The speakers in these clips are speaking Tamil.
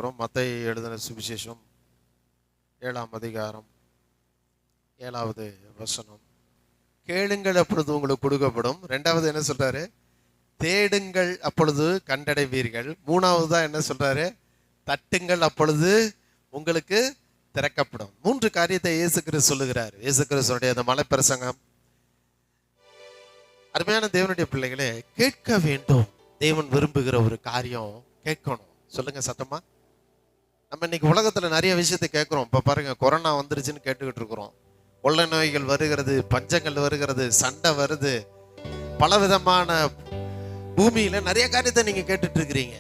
இருக்கிறோம். மத்தேயு எழுதின சுவிசேஷம் 7ஆம் அதிகாரம் 7வது வசனம். கேளுங்கள் அப்பொழுது உங்களுக்கு கொடுக்கப்படும். 2வது என்ன சொல்றாரு? தேடுங்கள் அப்பொழுது கண்டடைவீர்கள். 3வது தான் என்ன சொல்றாரு? தட்டுங்கள் அப்பொழுது உங்களுக்கு திறக்கப்படும். 3 காரியத்தை இயேசு கிறிஸ்து சொல்லுகிறார். இயேசு கிறிஸ்துடைய அந்த மலைப்பிரசங்கம். அருமையான தேவனுடைய பிள்ளைகளே, கேட்க வேண்டும். தேவன் விரும்புகிற ஒரு காரியம் கேட்கணும். சொல்லுங்க சத்தமா. நம்ம இன்னைக்கு உலகத்துல நிறைய விஷயத்தை கேட்கிறோம். இப்ப பாருங்க, கொரோனா வந்துருச்சுன்னு கேட்டுக்கிட்டு இருக்கிறோம். கொள்ளை நோய்கள் வருகிறது, பஞ்சங்கள் வருகிறது, சண்டை வருது, பல விதமான பூமியில நிறைய காரியத்தை நீங்க கேட்டுட்டு இருக்கிறீங்க.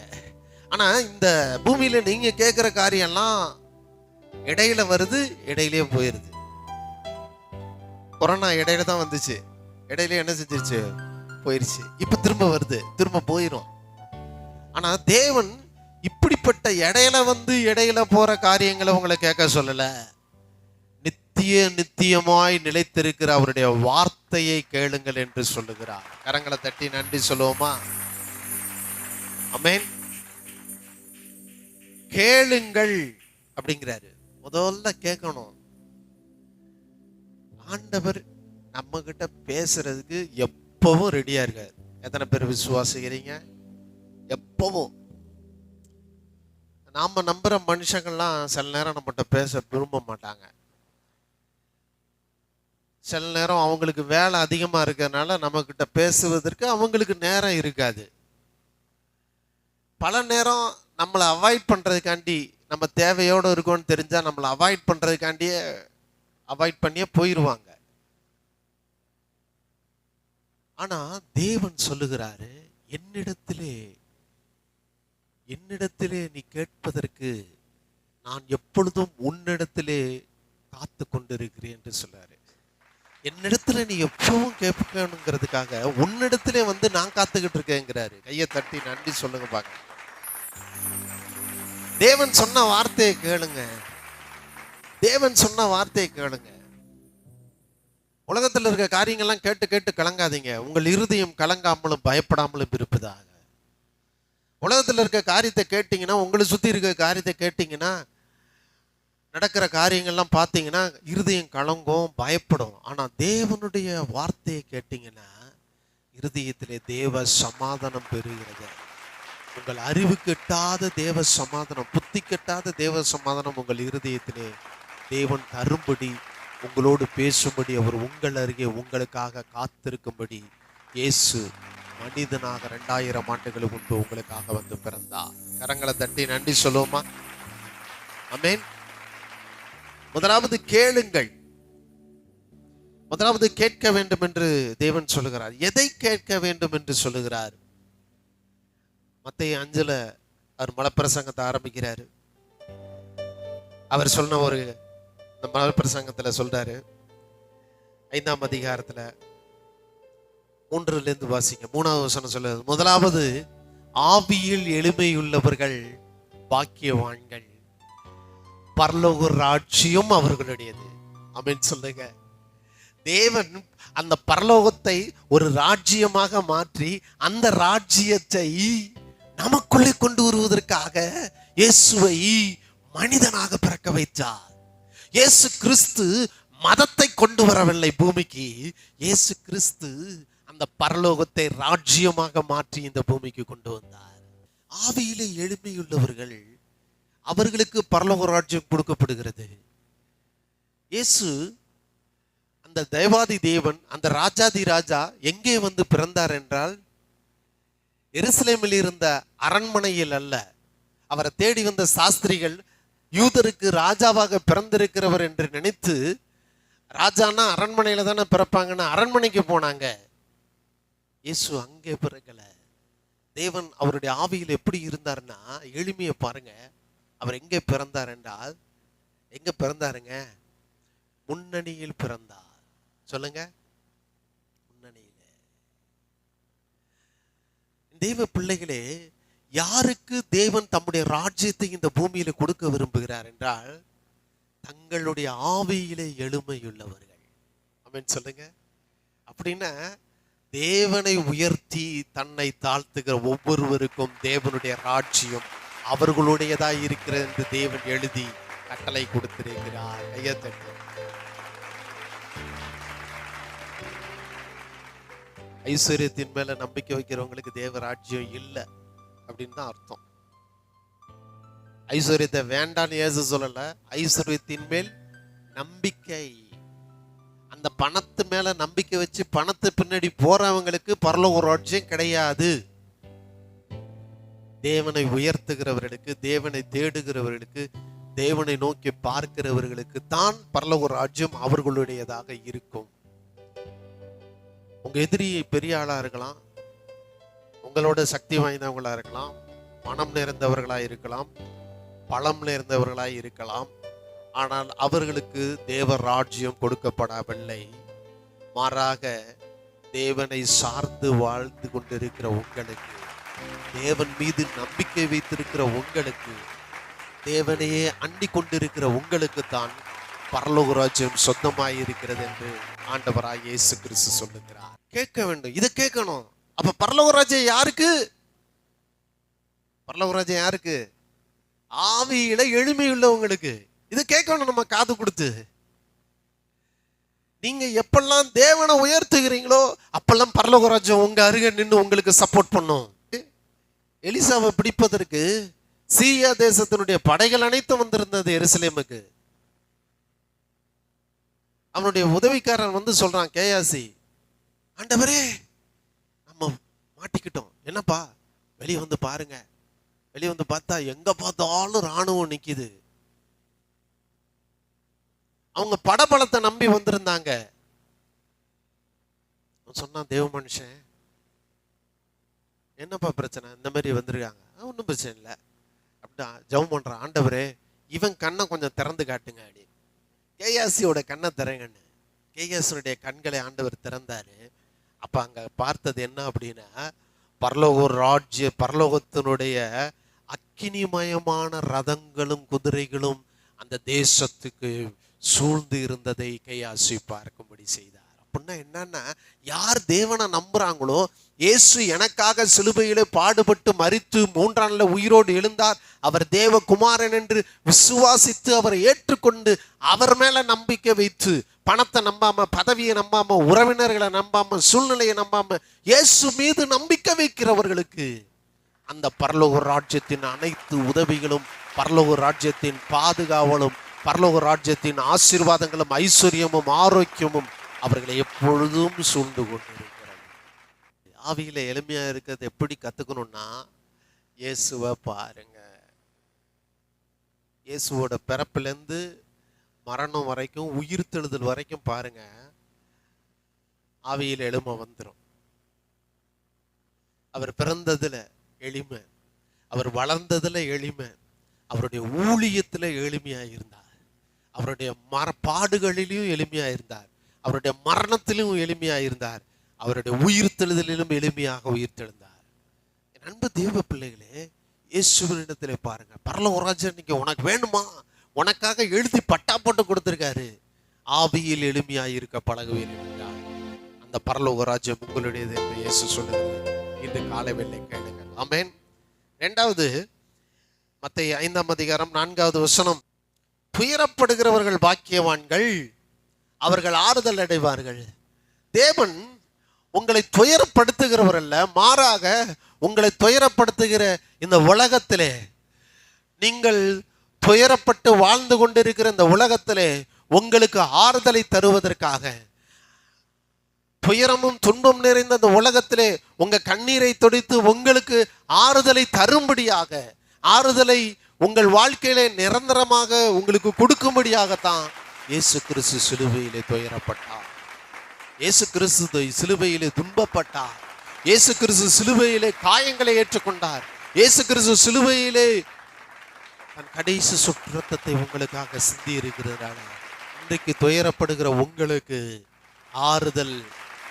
ஆனா இந்த பூமியில நீங்க கேட்கிற காரியம்லாம் இடையில வருது, இடையிலேயே போயிருது. கொரோனா இடையில தான் வந்துச்சு, இடையில என்ன செஞ்சிருச்சு? போயிருச்சு. இப்ப திரும்ப வருது, திரும்ப போயிடும். ஆனா தேவன் இப்படிப்பட்ட இடையில வந்து இடையில போற காரியங்களை உங்களை கேட்க சொல்லல. நித்தியமாய் நிலைத்திருக்கிற அவருடைய வார்த்தையை கேளுங்கள் என்று சொல்லுகிறார். கரங்களை தட்டி நன்றி சொல்லுவோமா? ஆமென். கேளுங்கள் அப்படிங்கிறாரு. முதல்ல கேட்கணும். ஆண்டவர் நம்ம கிட்ட பேசுறதுக்கு எப்பவும் ரெடியா இருக்காரு. எத்தனை பேர் விசுவாசிக்கிறீங்க? எப்பவும். நாம நம்புற மனுஷங்கள்லாம் சில நேரம் நம்மகிட்ட பேச விரும்ப மாட்டாங்க. சில நேரம் அவங்களுக்கு வேலை அதிகமா இருக்கிறதுனால நம்ம கிட்ட பேசுவதற்கு அவங்களுக்கு நேரம் இருக்காது. பல நேரம் நம்மளை அவாய்ட் பண்றதுக்காண்டி, நம்ம தேவையோடு இருக்கோன்னு தெரிஞ்சா நம்மளை அவாய்ட் பண்றதுக்காண்டியே அவாய்ட் பண்ணியே போயிடுவாங்க. ஆனா தேவன் சொல்லுகிறாரு, என்னிடத்திலே நீ கேட்பதற்கு நான் எப்பொழுதும் உன்னிடத்திலே காத்து கொண்டிருக்கிறேன் என்று சொல்றாரு. என்னிடத்துல நீ எப்பவும் கேட்கணுங்கிறதுக்காக உன்னிடத்திலே வந்து நான் காத்துக்கிட்டு இருக்கேங்கிறாரு. கையை தட்டி நன்றி சொல்லுங்க பாக்க. தேவன் சொன்ன வார்த்தையை கேளுங்க. தேவன் சொன்ன வார்த்தையை கேளுங்க. உலகத்தில் இருக்க காரியங்கள்லாம் கேட்டு கேட்டு கலங்காதீங்க. உங்கள் இருதயம் கலங்காமலும் பயப்படாமலும் இருப்பதாக. உலகத்தில் இருக்க காரியத்தை கேட்டீங்கன்னா, உங்களை சுத்தி இருக்க காரியத்தை கேட்டீங்கன்னா, நடக்கிற காரியங்கள்லாம் பார்த்தீங்கன்னா இருதயம் கலங்கும், பயப்படும். ஆனா தேவனுடைய வார்த்தையை கேட்டீங்கன்னா இருதயத்திலே தேவ சமாதானம் பெறுகிறது. உங்கள் அறிவுக்கு எட்டாத தேவ சமாதானம், புத்தி கெட்டாத தேவ சமாதானம் உங்கள் இருதயத்திலே தேவன் தரும்படி, உங்களோடு பேசும்படி, அவர் உங்கள் அருகே உங்களுக்காக காத்திருக்கும்படி இயேசு மனிதனாக 2000 ஆண்டுகளுக்கு முன்பு உங்களுக்காக வந்து பிறந்தார். கரங்களை தட்டி நன்றி சொல்லுவோமா? ஆமென். முதலாவது கேளுங்கள். முதலாவது கேட்க வேண்டும் என்று தேவன் சொல்லுகிறார். எதை கேட்க வேண்டும் என்று சொல்லுகிறார்? மத்தேயு 5ல அவர் மலைப்பிரசங்கத்தை ஆரம்பிக்கிறாரு. அவர் சொன்ன ஒரு மலைப்பிரசங்கத்துல சொல்றாரு, 5ஆம் அதிகாரத்துல 3லிருந்து வாசிங்க. 3வது வசனம் சொல்லுது, முதலாவது ஆவியில் எளிமையுள்ளவர்கள் பாக்கியவான்கள், பரலோக ராஜ்யம் அவர்களுடையது. ஆமென் சொல்லுங்க. தேவன் அந்த பரலோகத்தை ஒரு ராஜ்யமாக மாற்றி அந்த ராஜ்யத்தை நமக்குள்ளே கொண்டு வருவதற்காக இயேசுவை மனிதனாக பிறக்க வைத்தார். இயேசு கிறிஸ்து மதத்தை கொண்டு வரவில்லை பூமிக்கு. இயேசு கிறிஸ்து அந்த பரலோகத்தை ராஜ்யமாக மாற்றி இந்த பூமிக்கு கொண்டு வந்தார். ஆவியிலே எளிமையுள்ளவர்கள், அவர்களுக்கு பரலோக ராஜ்யம் கொடுக்கப்படுகிறது. இயேசு அந்த தேவாதி தேவன், அந்த ராஜாதி ராஜா எங்கே வந்து பிறந்தார் என்றால் எருசலேமில் இருந்த அரண்மனையில் அல்ல. அவரை தேடி வந்த சாஸ்திரிகள் யூதருக்கு ராஜாவாக பிறந்திருக்கிறவர் என்று நினைத்து, ராஜானா அரண்மனையில தானே பிறப்பாங்கன்னு அரண்மனைக்கு போனாங்க. இயேசு அங்கே பிறக்கல. தேவன் அவருடைய ஆவியில் எப்படி இருந்தார்னா, எளிமையை பாருங்க. அவர் எங்கே பிறந்தார் என்றால், எங்க பிறந்தாருங்க? முன்னணியில் பிறந்தார். சொல்லுங்க, முன்னணியில. தேவ பிள்ளைகளே, யாருக்கு தேவன் தம்முடைய ராஜ்யத்தை இந்த பூமியில கொடுக்க விரும்புகிறார் என்றால், தங்களுடைய ஆவியிலே எளிமையுள்ளவர்கள். ஆமென் சொல்லுங்க. அப்படின்னா தேவனை உயர்த்தி தன்னை தாழ்த்துகிற ஒவ்வொருவருக்கும் தேவனுடைய ராஜ்யம் அவர்களுடையதாய் இருக்கிறது என்று தேவன் எழுதி கட்டளை கொடுத்திருக்கிறார். கையத்தட்டு. ஐஸ்வர்யத்தின் மேல நம்பிக்கை வைக்கிறவங்களுக்கு தேவராஜ்யம் இல்லை அப்படின்னு தான் அர்த்தம். ஐஸ்வர்யத்தை வேண்டான்னு இயேசு சொல்லல, ஐஸ்வர்யத்தின் மேல் நம்பிக்கை. அந்த பணத்து மேல நம்பிக்கை வச்சு பணத்து பின்னாடி போறவங்களுக்கு பரலோக ராஜ்யம் கிடையாது. தேவனை உயர்த்துகிறவர்களுக்கு, தேவனை தேடுகிறவர்களுக்கு, தேவனை நோக்கி பார்க்கிறவர்களுக்கு தான் பரலோக ராஜ்யம் அவர்களுடையதாக இருக்கும். உங்க எதிரி பெரிய ஆளா இருக்கலாம், உங்களோட சக்தி வாய்ந்தவங்களா இருக்கலாம், பணம் நிறைந்தவர்களா இருக்கலாம், பலம் நிறைந்தவர்களாய் இருக்கலாம். ஆனால் அவர்களுக்கு தேவ ராஜ்யம் கொடுக்கப்படவில்லை. மாறாக தேவனை சார்ந்து வாழ்ந்து கொண்டிருக்கிற உங்களுக்கு, தேவன் மீது நம்பிக்கை வைத்திருக்கிற உங்களுக்கு, தேவனையே அண்டி கொண்டிருக்கிற உங்களுக்கு தான் பரலோக ராஜ்யம் சொந்தமாய் இருக்கிறது என்று ஆண்டவராய் இயேசு கிறிஸ்து சொல்லுகிறார். கேட்க வேண்டும், இதை கேட்கணும். அப்ப பரலோக ராஜ்யம் யாருக்கு? பரலோக ராஜ்யம் யாருக்கு? ஆவியில எளிமையுள்ளவங்களுக்கு. இது கேட்கணும் நம்ம காது கொடுத்து. நீங்க எப்பெல்லாம் தேவனை உயர்த்துகிறீங்களோ அப்பெல்லாம் பரலோக ராஜ்யம் உங்க அருகே நின்று உங்களுக்கு சப்போர்ட் பண்ணும். எலிசாவை பிடிப்பதற்கு சீரியா தேசத்தினுடைய படைகள் அனைத்தும் வந்திருந்தது எருசலேமுக்கு. அவனுடைய உதவிக்காரன் வந்து சொல்றான், கேயாசி, ஆண்டவரே நம்ம மாட்டிக்கிட்டோம். என்னப்பா? வெளியே வந்து பாருங்க. வெளியே வந்து பார்த்தா எங்க பார்த்தாலும் ராணுவம் நிக்குது. அவங்க படபலத்தை நம்பி வந்திருந்தாங்க. சொன்னா, தேவ மனுஷன் என்னப்பா பிரச்சனை? இந்த மாதிரி வந்திருக்காங்க. ஒன்றும் பிரச்சனை இல்லை அப்படின்னா ஜெபம் பண்றான், ஆண்டவரே இவன் கண்ணை கொஞ்சம் திறந்து காட்டுங்க அப்படி. கேயாசியோட கண்ணை திறங்கன்னு கேயாசியுடைய கண்களை ஆண்டவர் திறந்தாரு. அப்ப அங்க பார்த்தது என்ன அப்படின்னா, பரலோகத்தினுடைய அக்கினிமயமான ரதங்களும் குதிரைகளும் அந்த தேசத்துக்கு சூழ்ந்து இருந்ததை கேயாசி பார்க்கும்படி செய்தார். அப்படின்னா என்னன்னா, யார் தேவனை நம்புறாங்களோ, இயேசு எனக்காக சிலுவையிலே பாடுபட்டு மரித்து 3ஆம் நாளில் உயிரோடு எழுந்தார், அவர் தேவகுமாரன் என்று விசுவாசித்து அவரை ஏற்றுக்கொண்டு அவர் மேல நம்பிக்கை வைத்து, பணத்தை நம்பாம, பதவியை நம்பாம, உறவினர்களை நம்பாம, சூழ்நிலையை நம்பாம இயேசு மீது நம்பிக்கை வைக்கிறவர்களுக்கு அந்த பரலோக ராஜ்யத்தின் அனைத்து உதவிகளும், பரலோக ராஜ்யத்தின் பாதுகாவலும், பரலோக ராஜ்யத்தின் ஆசீர்வாதங்களும், ஐஸ்வர்யமும், ஆரோக்கியமும் அவர்களை எப்பொழுதும் சூழ்ந்து கொண்டிருக்கிறது. ஆவியில எளிமையா இருக்கிறது எப்படி கத்துக்கணும்னா, இயேசுவை பாருங்க. இயேசுவோட பிறப்பிலிருந்து மரணம் வரைக்கும், உயிர்த்தெழுதல் வரைக்கும் பாருங்க. ஆவியில எளிமை வந்துடும். அவர் பிறந்ததுல எளிமை, அவர் வளர்ந்ததுல எளிமை, அவருடைய ஊழியத்துல எளிமையா இருந்தார், அவருடைய பாடுகளிலும் எளிமையா இருந்தார், அவருடைய மரணத்திலும் எளிமையா இருந்தார், அவருடைய உயிர்த்தெழுதலிலும் எளிமையாக உயிர்த்தெழுந்தார். என் அன்பு தேவ பிள்ளைகளே, இயேசுவினிடத்திலே பாருங்க. பரலோக ராஜ்யம் நீங்க உனக்கு வேணுமா? உனக்காக எழுதி பட்டா போட்டு கொடுத்திருக்காரு. ஆவியில் எளிமையாக இருக்க பழகுவேன் என்றார். அந்த பரலோக ராஜ்யம் உங்களுடையது என்று இயேசு சொல்லுகிறது. இன்று காலை வேளை கேளுங்க. ஆமென். 2வது மத்தேயு 5ஆம் அதிகாரம் 4வது வசனம். துயரப்படுகிறவர்கள் பாக்கியவான்கள், அவர்கள் ஆறுதல் அடைவார்கள். தேவன் உங்களை துயரப்படுத்துகிறவர் அல்ல, மாறாக உங்களை துயரப்படுத்துகிற இந்த உலகத்திலே, நீங்கள் துயரப்பட்டு வாழ்ந்து கொண்டிருக்கிற இந்த உலகத்திலே உங்களுக்கு ஆறுதலை தருவதற்காக, துயரமும் துன்பம் நிறைந்த இந்த உலகத்திலே உங்க கண்ணீரை துடைத்து உங்களுக்கு ஆறுதலை தரும்படியாக, ஆறுதலை உங்கள் வாழ்க்கையிலே நிரந்தரமாக உங்களுக்கு கொடுக்கும்படியாகத்தான் இயேசு கிறிஸ்து சிலுவையிலே துயரப்பட்டார். இயேசு கிறிஸ்து சிலுவையிலே துன்பப்பட்டார். இயேசு கிறிஸ்து சிலுவையிலே காயங்களை ஏற்றுக்கொண்டார். இயேசு கிறிஸ்து சிலுவையிலே தன் கடைசி சொட்டு ரத்தத்தை உங்களுக்காக சிந்தி இருக்கிறதால இன்றைக்கு துயரப்படுகிற உங்களுக்கு ஆறுதல்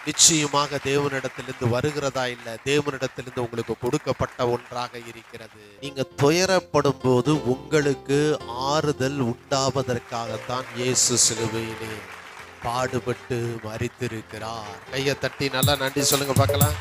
நிச்சயமாக தேவனிடத்திலிருந்து வருகிறதா இல்லை, தேவனிடத்திலிருந்து உங்களுக்கு கொடுக்கப்பட்ட ஒன்றாக இருக்கிறது. நீங்க துயரப்படும் போது உங்களுக்கு ஆறுதல் உண்டாவதற்காகத்தான் இயேசு சிலுவையிலே பாடுபட்டு மரித்திருக்கிறார். கையை தட்டி நல்லா நன்றி சொல்லுங்க பார்க்கலாம்.